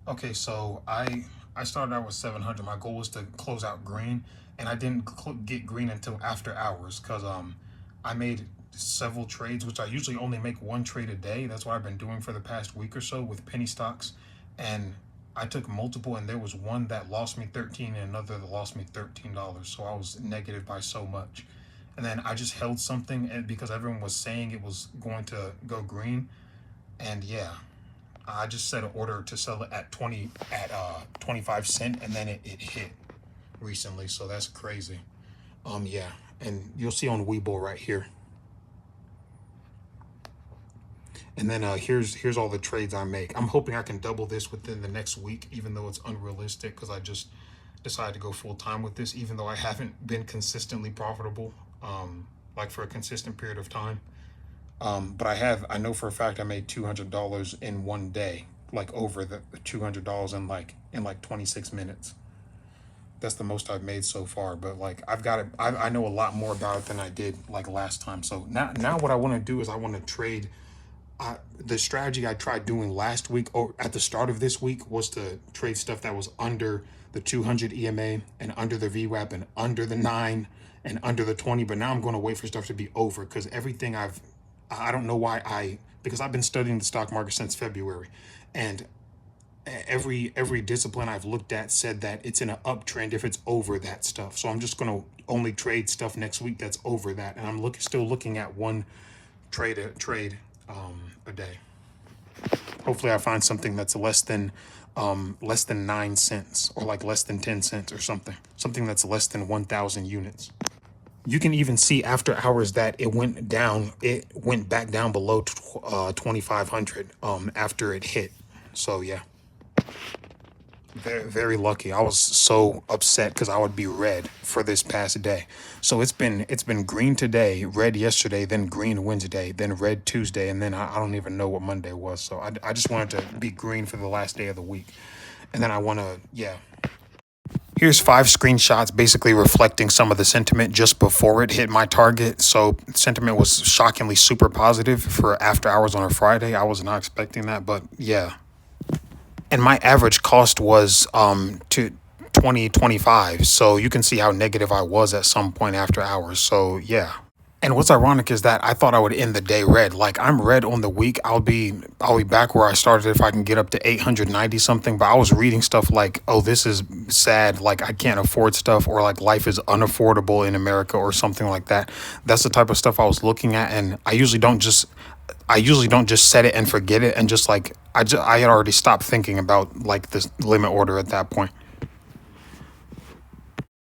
Okay, so I started out with 700. My goal was to close out green, and I didn't get green until after hours because I made several trades, which I usually only make one trade a day. That's what I've been doing for the past week or so with penny stocks, and I took multiple, and there was one that lost me 13 and another that lost me $13. So I was negative by so much, and then I just held something, and because everyone was saying it was going to go green, and yeah, I just set an order to sell it at 25 cent, and then it hit recently, so that's crazy. Yeah, and you'll see on Webull right here, and then here's all the trades I make. I'm hoping I can double this within the next week, even though it's unrealistic because I just decided to go full time with this, even though I haven't been consistently profitable, like for a consistent period of time. But I know for a fact I made $200 in one day, like over the $200 in like 26 minutes. That's the most I've made so far. But like I've got it, I know a lot more about it than I did like last time. So now what I want to do is I want to trade. The strategy I tried doing last week or at the start of this week was to trade stuff that was under the 200 EMA and under the VWAP and under the 9 and under the 20. But now I'm going to wait for stuff to be over because everything I don't know why because I've been studying the stock market since February, and every discipline I've looked at said that it's in an uptrend if it's over that stuff. So I'm just gonna only trade stuff next week that's over that, and I'm still looking at one trade a day. Hopefully, I find something that's less than 9 cents or like less than 10 cents or something that's less than 1,000 units. You can even see after hours that it went down. It went back down below 2,500 after it hit. So yeah, very lucky. I was so upset because I would be red for this past day. So it's been green today, red yesterday, then green Wednesday, then red Tuesday, and then I don't even know what Monday was. So I just wanted to be green for the last day of the week, and then I want to yeah. Here's 5 screenshots basically reflecting some of the sentiment just before it hit my target. So sentiment was shockingly super positive for after hours on a Friday. I was not expecting that, but yeah. And my average cost was to 2025. So you can see how negative I was at some point after hours. So yeah. And what's ironic is that I thought I would end the day red. Like I'm red on the week. I'll be back where I started if I can get up to 890 something. But I was reading stuff like, oh, this is sad. Like I can't afford stuff, or like life is unaffordable in America or something like that. That's the type of stuff I was looking at, and I usually don't just set it and forget it, and just like I had already stopped thinking about like this limit order at that point.